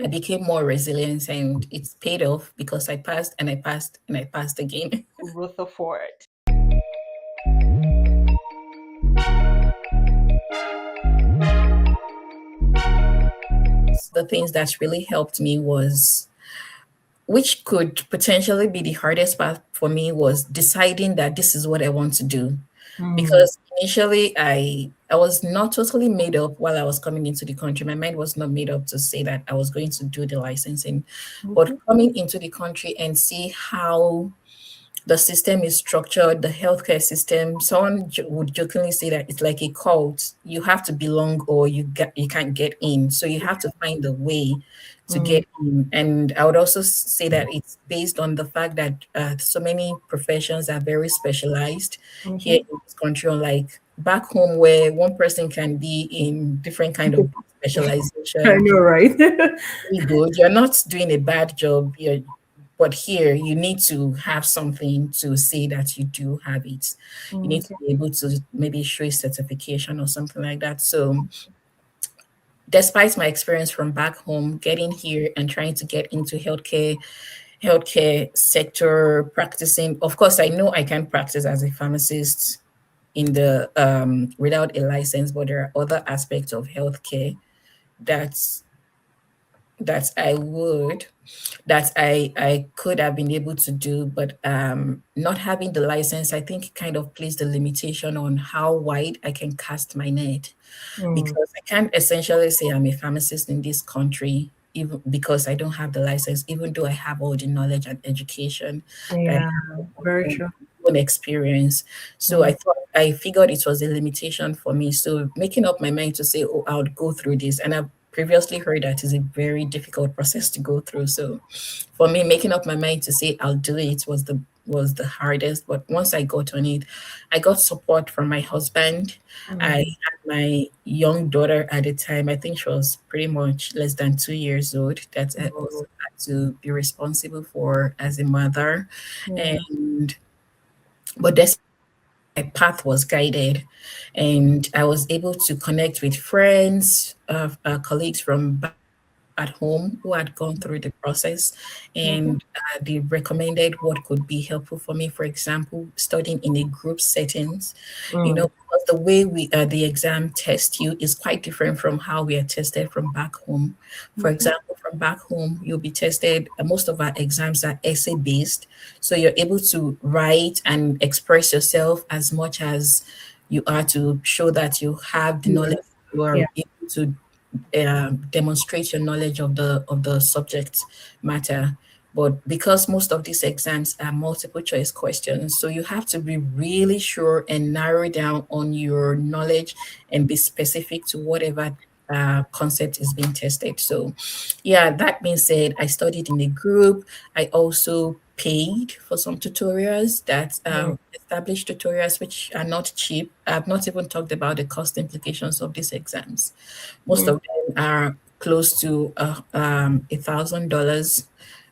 I became more resilient, and it's paid off because I passed and I passed and I passed again. Rutherfohrd. The things that really helped me was, which could potentially be the hardest part for me, was deciding that this is what I want to do. Mm, Because initially I was not totally made up while I was coming into the country. My mind was not made up to say that I was going to do the licensing. But okay. coming into the country and see how the system is structured, the healthcare system, someone would jokingly say that it's like a cult. You have to belong or you can't get in. So you have to find a way to Mm, get in. And I would also say that it's based on the fact that so many professions are very specialized here mhm. in this country, unlike back home where one person can be in different kind of I specialization. know, right? Really good. You're not doing a bad job. But here you need to have something to say that you do have it. You need to Okay. be able to maybe show a certification or something like that. So despite my experience from back home, getting here and trying to get into healthcare sector, practicing, of course, I know I can practice as a pharmacist in the without a license, but there are other aspects of healthcare that's that I would that I could have been able to do, but not having the license, I think, kind of placed the limitation on how wide I can cast my net, Mm, because I can't essentially say I'm a pharmacist in this country even because I don't have the license, even though I have all the knowledge and education that I yeah, have very from true. own experience. So Mm, I figured it was a limitation for me. So making up my mind to say, oh, I would go through this, and I've previously heard that is a very difficult process to go through. So for me, making up my mind to say I'll do it was the hardest. But once I got on it, I got support from my husband. I mm, had my young daughter at the time. I think she was pretty much less than 2 years old. That I mm, also had to be responsible for as a mother. yeah. And but this my path was guided, and I was able to connect with friends, colleagues from at home who had gone through the process, Mhm, and they recommended what could be helpful for me. For example, studying in a group settings, mm, because the way the exam test you is quite different from how we are tested from back home. For mhm. example, from back home, you'll be tested. Most of our exams are essay based, so you're able to write and express yourself as much as you are to show that you have the knowledge. Yes. You Yeah. are able to demonstrate your knowledge of the subject matter. But because most of these exams are multiple choice questions, so you have to be really sure and narrow down on your knowledge and be specific to whatever concept is being tested. So, yeah, that being said, I studied in a group. I also paid for some tutorials that Mm, established tutorials which are not cheap. I've not even talked about the cost implications of these exams. Most mm, of them are close to $1,000.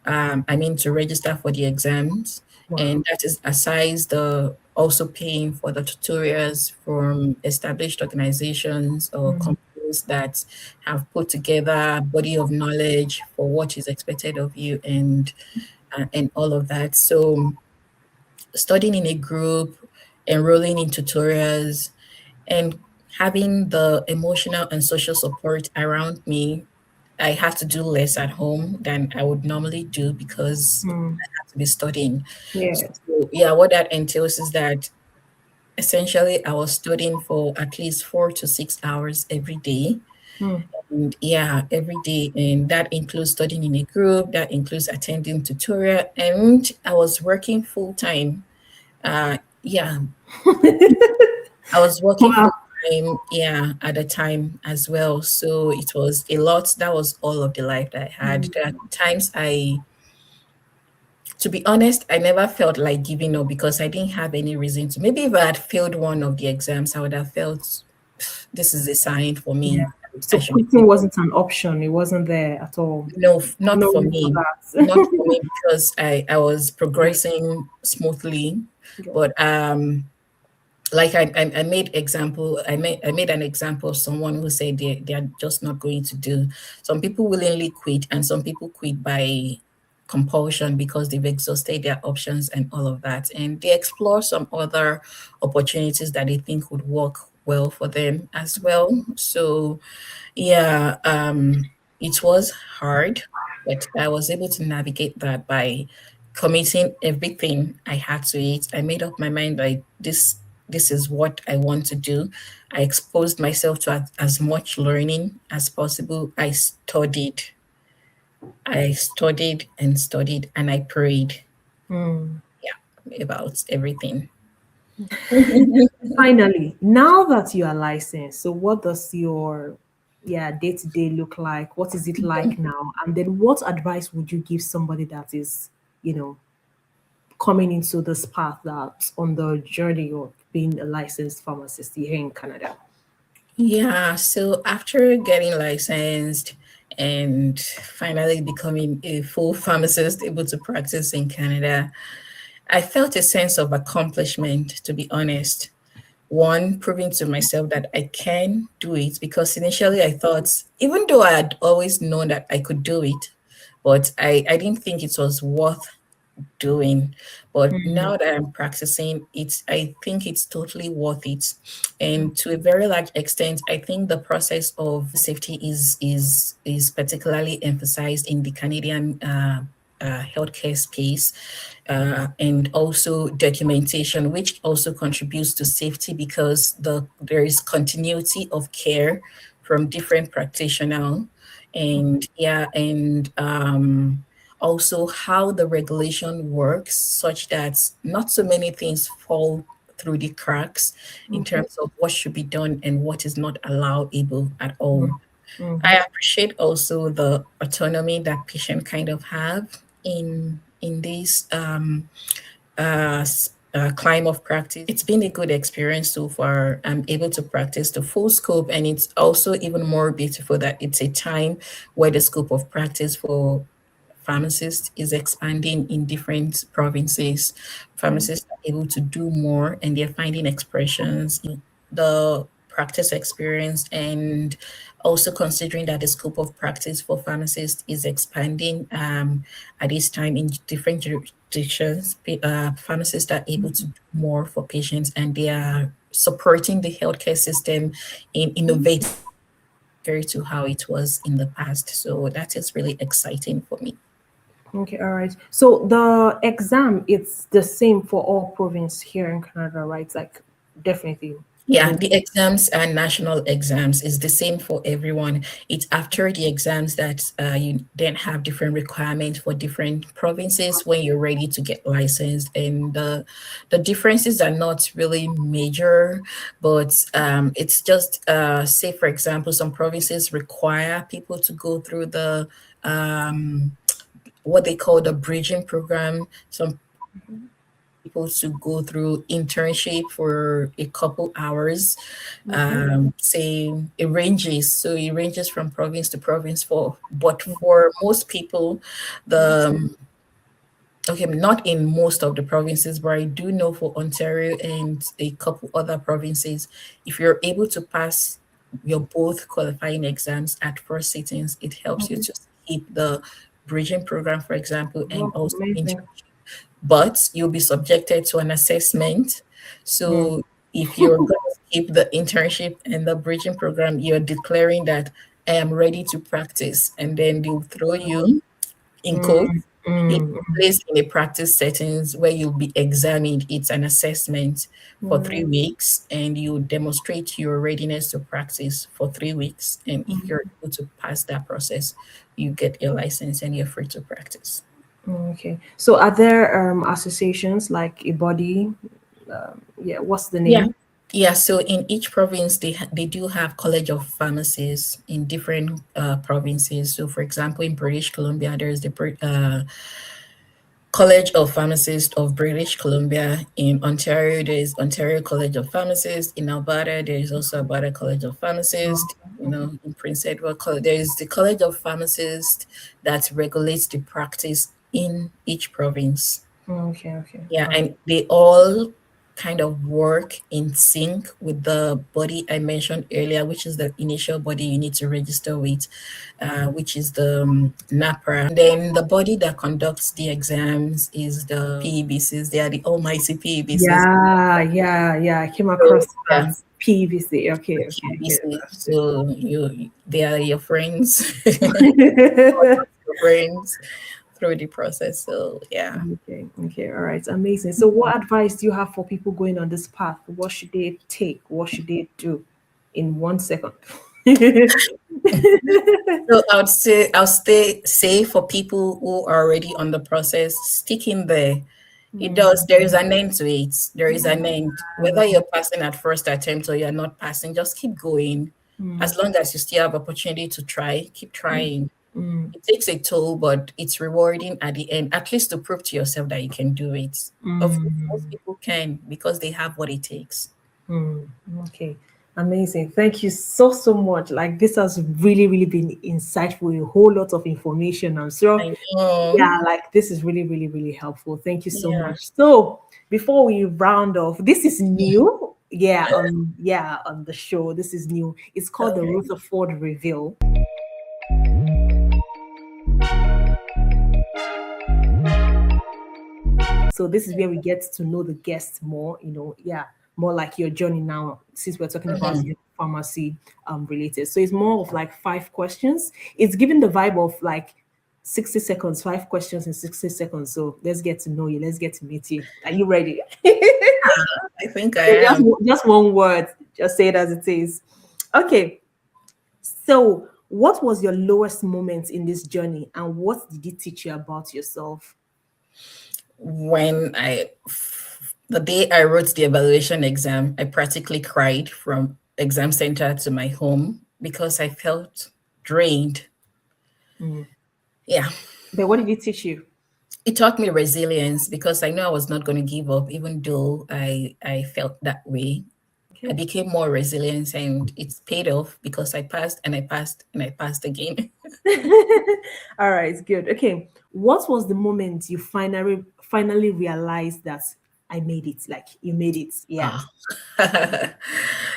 I mean, to register for the exams, wow. and that is aside the also paying for the tutorials from established organizations or Mm, companies that have put together a body of knowledge for what is expected of you, and all of that. So studying in a group, enrolling in tutorials, and having the emotional and social support around me, I had to do less at home than I would normally do because mm, I had to be studying. So, yes. yeah, what that entails is that essentially I was studying for at least 4 to 6 hours every day. Mm, And yeah, every day. And that includes studying in a group, that includes attending tutorial, and I was working full time. Yeah, I was working wow. full time, yeah, at the time as well. So it was a lot. That was all of the life that I had. Mm, There are times to be honest, I never felt like giving up because I didn't have any reason to. Maybe if I had failed one of the exams, I would have felt this is a sign for yeah. me. I So should quitting give up. wasn't an option. It wasn't there at all. No, not No for room for me. Not that. for me because I was progressing smoothly. Yeah. But like I made example I made an example of someone who said they are just not going to do. Some people willingly quit, and some people quit by compulsion because they've exhausted their options and all of that, and they explore some other opportunities that they think would work well for them as well. So yeah, it was hard, but I was able to navigate that by committing everything I had to it. I made up my mind that this is what I want to do. I exposed myself to as much learning as possible. I studied and studied, and I prayed. Mm. Yeah, about everything. Finally, now that you are licensed, so what does your day to day look like? What is it like now? And then what advice would you give somebody that is, you know, coming into this path that's on the journey of being a licensed pharmacist here in Canada? Yeah, so after getting licensed and finally becoming a full pharmacist able to practice in Canada, I felt a sense of accomplishment, to be honest. One, proving to myself that I can do it, because initially I thought, even though I had always known that I could do it, but I didn't think it was worth doing. But Mm, now that I'm practicing it, I think it's totally worth it. And to a very large extent, I think the process of safety is particularly emphasized in the Canadian healthcare space, and also documentation, which also contributes to safety because there is continuity of care from different practitioners, and yeah, and also how the regulation works, such that not so many things fall through the cracks in okay. terms of what should be done and what is not allowable at all. Mm-hmm. I appreciate also the autonomy that patient kind of have in this climb of practice. It's been a good experience so far. I'm able to practice the full scope, and it's also even more beautiful that it's a time where the scope of practice for pharmacists is expanding in different provinces. Pharmacists are able to do more, and they're finding expressions the practice experience, and also considering that the scope of practice for pharmacists is expanding at this time in different jurisdictions. Pharmacists are able to do more for patients, and they are supporting the healthcare system in innovating compared to how it was in the past. So that is really exciting for me. Okay, all right. So the exam, it's the same for all province here in Canada, right? Like definitely Yeah, same. the exams are national exams. It's the same for everyone. It's after the exams that you then have different requirements for different provinces when you're ready to get licensed. And the differences are not really major, but it's just, say, for example, some provinces require people to go through the what they call the bridging program. Some people to go through internship for a couple hours. Okay. Say it ranges from province to province, but for most people, the okay, not in most of the provinces, but I do know for Ontario and a couple other provinces, if you're able to pass your both qualifying exams at first sittings, it helps you Okay. to skip the bridging program, for example, and Wow, also amazing. but you'll be subjected to an assessment. Mm, So if you're going to skip the internship and the bridging program, you're declaring that I am ready to practice, and then they'll throw you in quotes mm, in mm, place in a practice settings where you'll be examined. It's an assessment for three mm, weeks, and you demonstrate your readiness to practice for 3 weeks. And if you're able to pass that process, you get your license and you're free to practice. okay. So are there associations like a body? Yeah, what's the Yeah. name? Yeah, so in each province, they do have College of Pharmacists in different provinces. So, for example, in British Columbia, there's the College of Pharmacists of British Columbia. In Ontario, there is Ontario College of Pharmacists. In Alberta, there is also Alberta College of Pharmacists. You know, in Prince Edward, there is the College of Pharmacists that regulates the practice in each province. Okay, okay. Yeah, All right. and they all kind of work in sync with the body I mentioned earlier, which is the initial body you need to register with, which is the NAPRA. And then the body that conducts the exams is the PEBCs. They are the almighty PEBCs. Yeah. I came So, across yeah, that PVC. the Okay. Yeah, PEBC. that's it. So they are your friends, Okay, your friends through the process. So yeah. okay, all right, amazing. So, what advice do you have for people going on this path? What should they take? What should they do in 1 second? So I'll say for people who are already on the process, stick in there. It does. There is an end to it. There is an end. Whether you're passing at first attempt or you're not passing, just keep going. As long as you still have opportunity to try, keep trying. It takes a toll, but it's rewarding at the end, at least to prove to yourself that you can do it. Of course, most people can because they have what it takes. Okay, amazing. Thank you so much. Like this has really been insightful. A whole lot of information. I'm sure. I know. Yeah, like this is really helpful. Thank you so Yeah. much. So before we round off, this is new. Yeah, on the show. This is new. It's called the Okay. Rutherfohrd Reveal. So this is where we get to know the guests more, yeah, more like your journey now, since we're talking about Mhm. pharmacy related. So it's more of like 5 questions. It's given the vibe of like 60 seconds, 5 questions in 60 seconds. So let's get to know you. Let's get to meet you. Are you ready? I think I So just, am. just one word. Just say it as it is. Okay. So what was your lowest moment in this journey and what did it teach you about yourself? When the day I wrote the evaluation exam, I practically cried from exam center to my home because I felt drained. Yeah. But what did it teach you? It taught me resilience because I knew I was not going to give up, even though I felt that way. I Okay. became more resilient and it's paid off because I passed and I passed and I passed again. All right, good. Okay. What was the moment you finally realized that I made it? Like you made it. Yeah. Ah.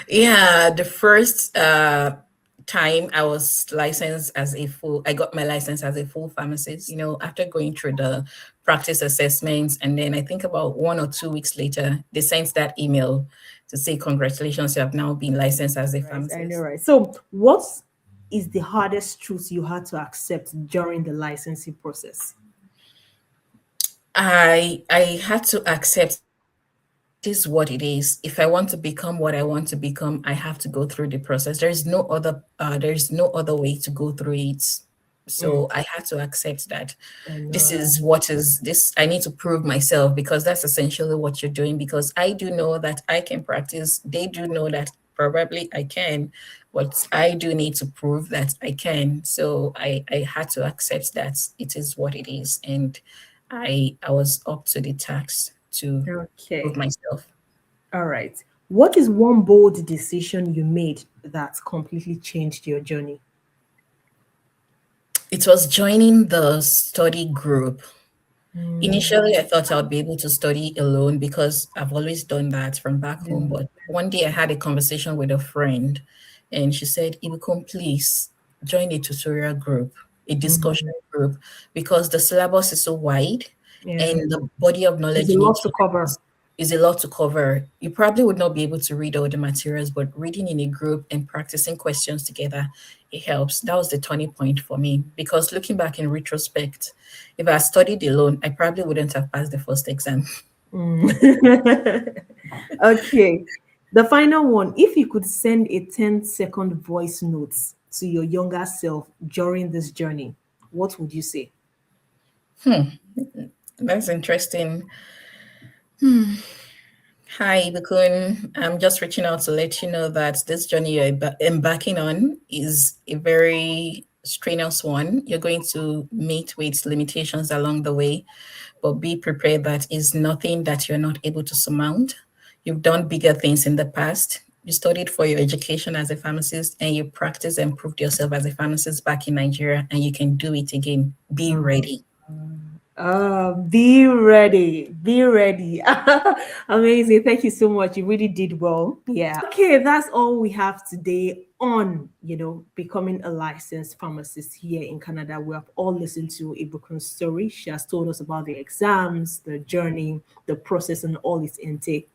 Yeah, the first time I was licensed as a full, I got my license as a full pharmacist, after going through the practice assessments. And then I think about 1 or 2 weeks later, they sent that email to say, congratulations, you have now been licensed as a Right. I know, pharmacist. right. So what is the hardest truth you had to accept during the licensing process? I had to accept is what it is. If I want to become what I want to become, I have to go through the process. There is no other way to go through it. Mm, So I had to accept that I know, this right? is what is this. I need to prove myself because that's essentially what you're doing. Because I do know that I can practice. They do know that probably I can, but I do need to prove that I can. So I had to accept that it is what it is. And I was up to the task to prove Okay. myself. All right. What is one bold decision you made that completely changed your journey? It was joining the study group. Mm, Initially, I thought I would be able to study alone because I've always done that from back home. yeah. But one day I had a conversation with a friend, and she said, Ibukun, please join a tutorial group, a discussion Mm, group, because the syllabus is so wide yeah. and the body of There's knowledge a you need lot to to learn cover. is a lot to cover. You probably would not be able to read all the materials, but reading in a group and practicing questions together, it helps. That was the turning point for me because looking back in retrospect, if I had studied alone, I probably wouldn't have passed the first exam. Mm. Okay. The final one. If you could send a 10-second voice note to your younger self during this journey, what would you say? That's interesting. Hi, Bukun. I'm just reaching out to let you know that this journey you're embarking on is a very strenuous one. You're going to meet with limitations along the way, but be prepared that is nothing that you're not able to surmount. You've done bigger things in the past. You studied for your education as a pharmacist and you practiced and proved yourself as a pharmacist back in Nigeria, and you can do it again. Be ready. Be ready. Be ready. Amazing. Thank you so much. You really did well. Yeah. Okay, that's all we have today on, becoming a licensed pharmacist here in Canada. We have all listened to Ibukun's story. She has told us about the exams, the journey, the process, and all its intake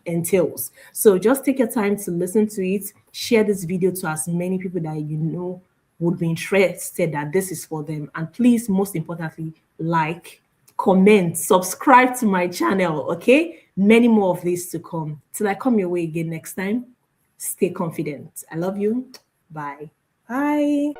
entails. So just take your time to listen to it. Share this video to as many people that you know would be interested that this is for them. And please, most importantly, like, comment, subscribe to my channel, okay? Many more of these to come. Till I come your way again next time, stay confident. I love you. Bye. Bye.